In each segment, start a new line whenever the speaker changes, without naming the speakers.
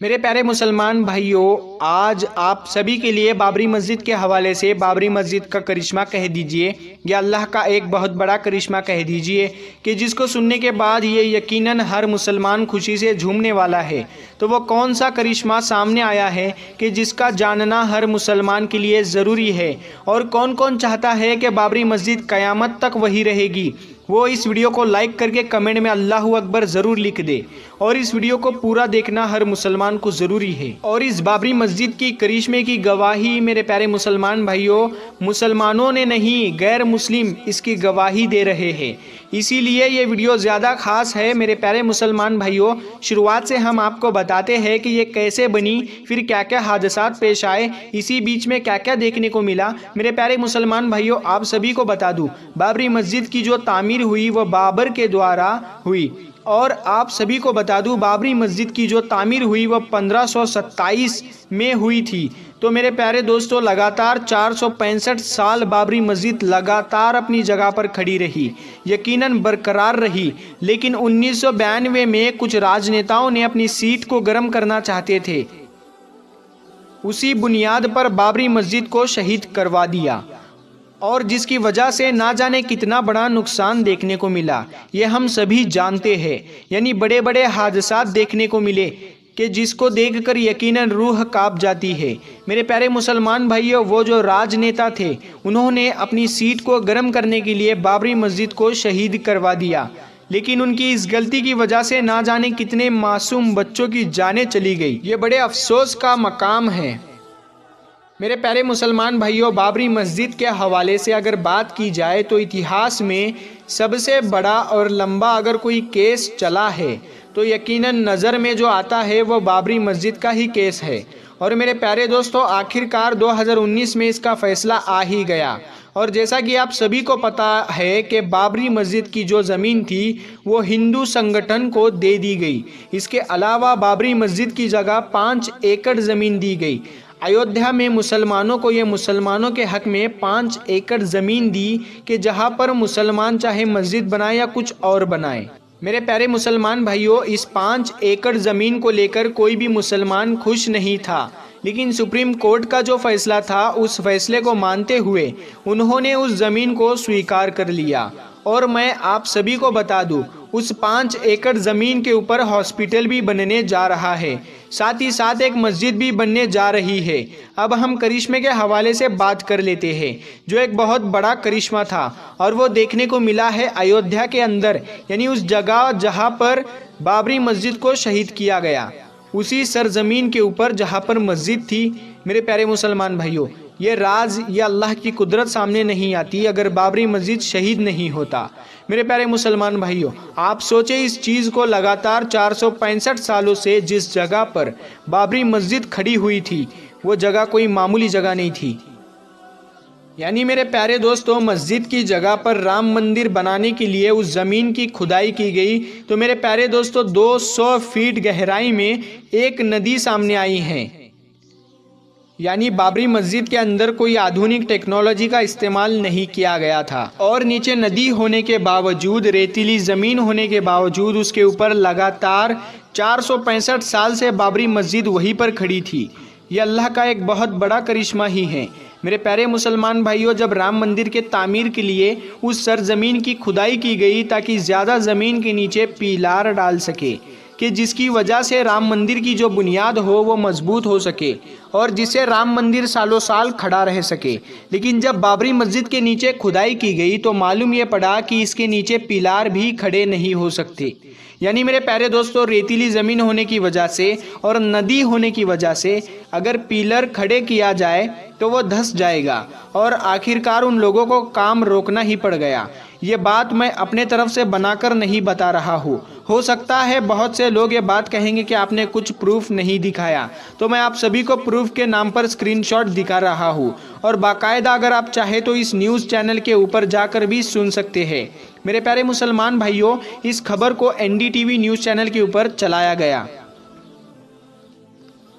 मेरे प्यारे मुसलमान भाइयों, आज आप सभी के लिए बाबरी मस्जिद के हवाले से बाबरी मस्जिद का करिश्मा कह दीजिए या अल्लाह का एक बहुत बड़ा करिश्मा कह दीजिए कि जिसको सुनने के बाद ये यकीनन हर मुसलमान खुशी से झूमने वाला है। तो वो कौन सा करिश्मा सामने आया है कि जिसका जानना हर मुसलमान के लिए ज़रूरी है, और कौन कौन चाहता है कि बाबरी मस्जिद क़यामत तक वही रहेगी, वो इस वीडियो को लाइक करके कमेंट में अल्लाहू अकबर ज़रूर लिख दे। और इस वीडियो को पूरा देखना हर मुसलमान को ज़रूरी है। और इस बाबरी मस्जिद की करिश्मे की गवाही मेरे प्यारे मुसलमान भाइयों, मुसलमानों ने नहीं गैर मुस्लिम इसकी गवाही दे रहे हैं। इसीलिए ये वीडियो ज़्यादा ख़ास है मेरे प्यारे मुसलमान भाइयों। शुरुआत से हम आपको बताते हैं कि ये कैसे बनी, फिर क्या क्या हादसात पेश आए, इसी बीच में क्या क्या देखने को मिला। मेरे प्यारे मुसलमान भाइयों, आप सभी को बता दूं, बाबरी मस्जिद की जो तामीर हुई वो बाबर के द्वारा हुई। और आप सभी को बता दूं, बाबरी मस्जिद की जो तामीर हुई वह 1527 में हुई थी। तो मेरे प्यारे दोस्तों, लगातार 465 साल बाबरी मस्जिद लगातार अपनी जगह पर खड़ी रही, यकीनन बरकरार रही। लेकिन 1992 में कुछ राजनेताओं ने अपनी सीट को गर्म करना चाहते थे, उसी बुनियाद पर बाबरी मस्जिद को शहीद करवा दिया, और जिसकी वजह से ना जाने कितना बड़ा नुकसान देखने को मिला, ये हम सभी जानते हैं। यानी बड़े बड़े हादसात देखने को मिले कि जिसको देखकर यकीनन रूह कांप जाती है। मेरे प्यारे मुसलमान भाइयों, वो जो राजनेता थे उन्होंने अपनी सीट को गर्म करने के लिए बाबरी मस्जिद को शहीद करवा दिया, लेकिन उनकी इस गलती की वजह से ना जाने कितने मासूम बच्चों की जानें चली गई। ये बड़े अफसोस का मकाम है। मेरे प्यारे मुसलमान भाइयों, बाबरी मस्जिद के हवाले से अगर बात की जाए तो इतिहास में सबसे बड़ा और लंबा अगर कोई केस चला है तो यकीनन नज़र में जो आता है वो बाबरी मस्जिद का ही केस है। और मेरे प्यारे दोस्तों, आखिरकार 2019 में इसका फ़ैसला आ ही गया। और जैसा कि आप सभी को पता है कि बाबरी मस्जिद की जो ज़मीन थी वो हिंदू संगठन को दे दी गई। इसके अलावा बाबरी मस्जिद की जगह 5 एकड़ ज़मीन दी गई। अयोध्या में मुसलमानों को ये मुसलमानों के हक़ में 5 एकड़ ज़मीन दी कि जहाँ पर मुसलमान चाहे मस्जिद बनाए या कुछ और बनाए। मेरे प्यारे मुसलमान भाइयों, इस 5 एकड़ ज़मीन को लेकर कोई भी मुसलमान खुश नहीं था, लेकिन सुप्रीम कोर्ट का जो फैसला था उस फैसले को मानते हुए उन्होंने उस ज़मीन को स्वीकार कर लिया। और मैं आप सभी को बता दूं, उस 5 एकड़ ज़मीन के ऊपर हॉस्पिटल भी बनने जा रहा है, साथ ही साथ एक मस्जिद भी बनने जा रही है। अब हम करिश्मे के हवाले से बात कर लेते हैं, जो एक बहुत बड़ा करिश्मा था, और वो देखने को मिला है अयोध्या के अंदर, यानी उस जगह जहाँ पर बाबरी मस्जिद को शहीद किया गया, उसी सरजमीन के ऊपर जहाँ पर मस्जिद थी। मेरे प्यारे मुसलमान भाइयों, ये राज या अल्लाह की कुदरत सामने नहीं आती अगर बाबरी मस्जिद शहीद नहीं होता। मेरे प्यारे मुसलमान भाइयों, आप सोचें इस चीज़ को, लगातार 465 सालों से जिस जगह पर बाबरी मस्जिद खड़ी हुई थी वो जगह कोई मामूली जगह नहीं थी। यानी मेरे प्यारे दोस्तों, मस्जिद की जगह पर राम मंदिर बनाने के लिए उस ज़मीन की खुदाई की गई। तो मेरे प्यारे दोस्तों, 200 फीट गहराई में एक नदी सामने आई है। यानी बाबरी मस्जिद के अंदर कोई आधुनिक टेक्नोलॉजी का इस्तेमाल नहीं किया गया था, और नीचे नदी होने के बावजूद, रेतीली ज़मीन होने के बावजूद उसके ऊपर लगातार 465 साल से बाबरी मस्जिद वहीं पर खड़ी थी। ये अल्लाह का एक बहुत बड़ा करिश्मा ही है। मेरे प्यारे मुसलमान भाइयों, जब राम मंदिर के तामीर के लिए उस सरजमीन की खुदाई की गई ताकि ज़्यादा ज़मीन के नीचे पीलार डाल सके, कि जिसकी वजह से राम मंदिर की जो बुनियाद हो वो मजबूत हो सके और जिससे राम मंदिर सालों साल खड़ा रह सके। लेकिन जब बाबरी मस्जिद के नीचे खुदाई की गई तो मालूम ये पड़ा कि इसके नीचे पिलार भी खड़े नहीं हो सकते। यानी मेरे प्यारे दोस्तों, रेतीली ज़मीन होने की वजह से और नदी होने की वजह से अगर पिलर खड़े किया जाए तो वो धंस जाएगा, और आखिरकार उन लोगों को काम रोकना ही पड़ गया। ये बात मैं अपने तरफ से बनाकर नहीं बता रहा हूँ। हो सकता है बहुत से लोग ये बात कहेंगे कि आपने कुछ प्रूफ नहीं दिखाया, तो मैं आप सभी को प्रूफ के नाम पर स्क्रीनशॉट दिखा रहा हूँ, और बाकायदा अगर आप चाहे तो इस न्यूज़ चैनल के ऊपर जाकर भी सुन सकते हैं। मेरे प्यारे मुसलमान भाइयों, इस खबर को NDTV न्यूज़ चैनल के ऊपर चलाया गया।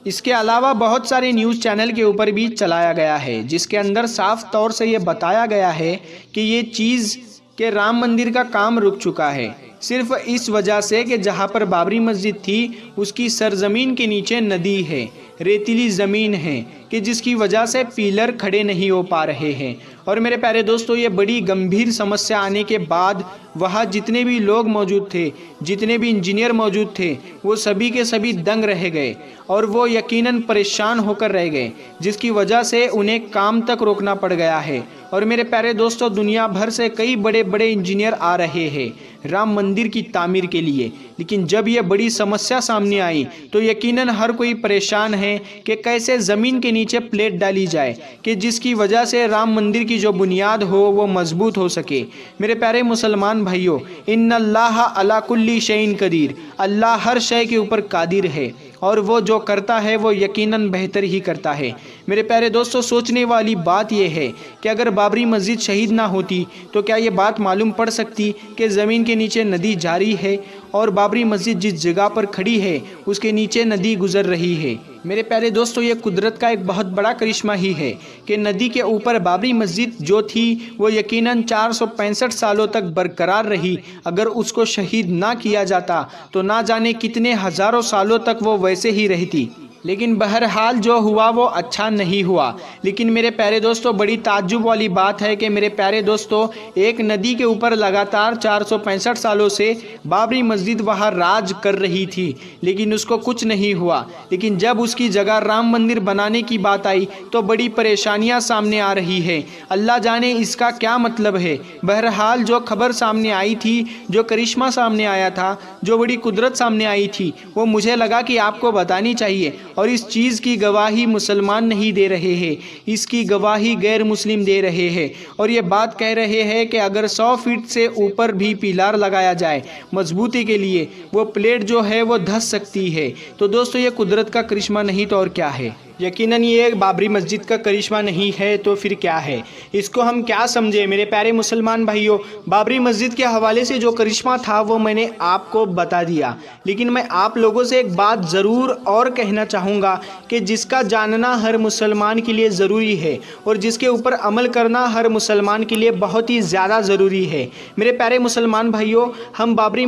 इसके अलावा बहुत सारे न्यूज़ चैनल के ऊपर भी चलाया गया है, जिसके अंदर साफ तौर से ये बताया गया है कि ये चीज़ के राम मंदिर का काम रुक चुका है। सिर्फ इस वजह से कि जहाँ पर बाबरी मस्जिद थी उसकी सरजमीन के नीचे नदी है, रेतीली ज़मीन है, कि जिसकी वजह से पिलर खड़े नहीं हो पा रहे हैं। और मेरे प्यारे दोस्तों, ये बड़ी गंभीर समस्या आने के बाद वहाँ जितने भी लोग मौजूद थे, जितने भी इंजीनियर मौजूद थे, वो सभी के सभी दंग रह गए और वो यकीनन परेशान होकर रह गए, जिसकी वजह से उन्हें काम तक रोकना पड़ गया है। और मेरे प्यारे दोस्तों, दुनिया भर से कई बड़े बड़े इंजीनियर आ रहे हैं राम मंदिर की तामीर के लिए, लेकिन जब ये बड़ी समस्या सामने आई तो यकीनन हर कोई परेशान है कि कैसे ज़मीन के नीचे प्लेट डाली जाए कि जिसकी वजह से राम मंदिर की जो बुनियाद हो वो मजबूत हो सके। मेरे प्यारे मुसलमान भाइयों, इन्नल्लाह अला कुल्ली शैइन कदीर, अल्लाह हर शय के ऊपर कादिर है और वो जो करता है वो यकीनन बेहतर ही करता है। मेरे प्यारे दोस्तों, सोचने वाली बात यह है कि अगर बाबरी मस्जिद शहीद ना होती तो क्या ये बात मालूम पड़ सकती कि ज़मीन के नीचे नदी जारी है और बाबरी मस्जिद जिस जगह पर खड़ी है उसके नीचे नदी गुजर रही है। मेरे प्यारे दोस्तों, ये कुदरत का एक बहुत बड़ा करिश्मा ही है कि नदी के ऊपर बाबरी मस्जिद जो थी वो यकीनन 465 सालों तक बरकरार रही। अगर उसको शहीद ना किया जाता तो ना जाने कितने हज़ारों सालों तक वो वैसे ही रहती। लेकिन बहरहाल जो हुआ वो अच्छा नहीं हुआ। लेकिन मेरे प्यारे दोस्तों, बड़ी ताज्जुब वाली बात है कि मेरे प्यारे दोस्तों, एक नदी के ऊपर लगातार 465 सालों से बाबरी मस्जिद वहाँ राज कर रही थी, लेकिन उसको कुछ नहीं हुआ। लेकिन जब उसकी जगह राम मंदिर बनाने की बात आई तो बड़ी परेशानियाँ सामने आ रही है। अल्लाह जाने इसका क्या मतलब है। बहरहाल जो खबर सामने आई थी, जो करिश्मा सामने आया था, जो बड़ी कुदरत सामने आई थी, वो मुझे लगा कि आपको बतानी चाहिए। और इस चीज़ की गवाही मुसलमान नहीं दे रहे हैं, इसकी गवाही गैर मुस्लिम दे रहे हैं। और ये बात कह रहे हैं कि अगर 100 फीट से ऊपर भी पिलार लगाया जाए मजबूती के लिए, वो प्लेट जो है वो धंस सकती है। तो दोस्तों, ये कुदरत का करिश्मा नहीं तो और क्या है। यकीनन ये बाबरी मस्जिद का करिश्मा नहीं है तो फिर क्या है। इसको हम क्या समझे मेरे प्यारे मुसलमान भाइयों। बाबरी मस्जिद के हवाले से जो करिश्मा था वो मैंने आपको बता दिया, लेकिन मैं आप लोगों से एक बात ज़रूर और कहना चाहूँगा कि जिसका जानना हर मुसलमान के लिए ज़रूरी है और जिसके ऊपर अमल करना हर मुसलमान के लिए बहुत ही ज़्यादा ज़रूरी है। मेरे प्यारे मुसलमान भाइयों, हम बाबरी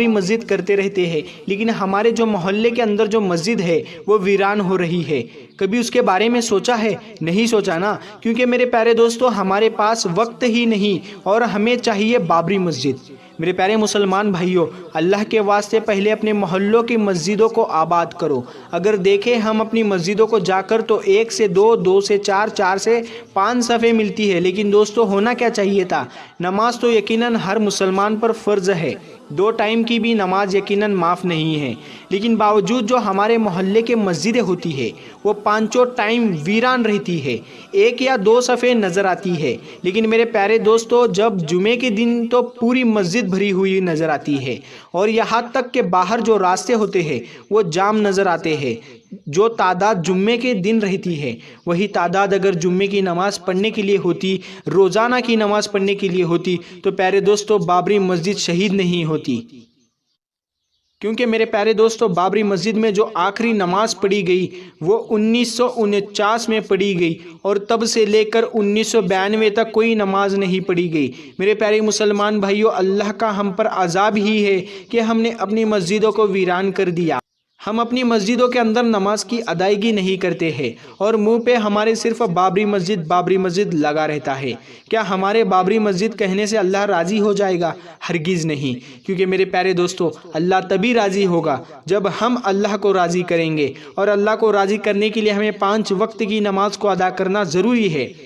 मस्जिद करते रहते हैं, लेकिन हमारे जो मोहल्ले के अंदर जो मस्जिद है वो वीरान हो रही है। कभी उसके बारे में सोचा है? नहीं सोचा ना, क्योंकि मेरे प्यारे दोस्तों, हमारे पास वक्त ही नहीं और हमें चाहिए बाबरी मस्जिद। मेरे प्यारे मुसलमान भाइयों, अल्लाह के वास्ते पहले अपने मोहल्लों की मस्जिदों को आबाद करो। अगर देखें हम अपनी मस्जिदों को जाकर तो 1 से 2, 2 से 4, 4 से 5 सफ़े मिलती है, लेकिन दोस्तों होना क्या चाहिए था। नमाज तो यकीनन हर मुसलमान पर फ़र्ज़ है, 2 टाइम की भी नमाज यकीनन माफ़ नहीं है, लेकिन बावजूद जो हमारे मोहल्ले के मस्जिदें होती है वो 5 टाइम वीरान रहती है, 1 या 2 सफ़े नज़र आती है। लेकिन मेरे प्यारे दोस्तों, जब जुमे के दिन तो पूरी मस्जिद भरी हुई नज़र आती है और यहाँ तक के बाहर जो रास्ते होते हैं वो जाम नज़र आते हैं। जो तादाद जुम्मे के दिन रहती है वही तादाद अगर जुम्मे की नमाज़ पढ़ने के लिए होती, रोज़ाना की नमाज़ पढ़ने के लिए होती, तो प्यारे दोस्तों बाबरी मस्जिद शहीद नहीं होती। क्योंकि मेरे प्यारे दोस्तों, बाबरी मस्जिद में जो आखिरी नमाज़ पढ़ी गई वो 1949 में पढ़ी गई और तब से लेकर 1992 तक कोई नमाज नहीं पढ़ी गई। मेरे प्यारे मुसलमान भाइयों, अल्लाह का हम पर अज़ाब ही है कि हमने अपनी मस्जिदों को वीरान कर दिया। हम अपनी मस्जिदों के अंदर नमाज की अदायगी नहीं करते हैं और मुंह पे हमारे सिर्फ बाबरी मस्जिद लगा रहता है। क्या हमारे बाबरी मस्जिद कहने से अल्लाह राज़ी हो जाएगा? हरगिज़ नहीं, क्योंकि मेरे प्यारे दोस्तों, अल्लाह तभी राज़ी होगा जब हम अल्लाह को राज़ी करेंगे और अल्लाह को राज़ी करने के लिए हमें 5 वक्त की नमाज को अदा करना ज़रूरी है।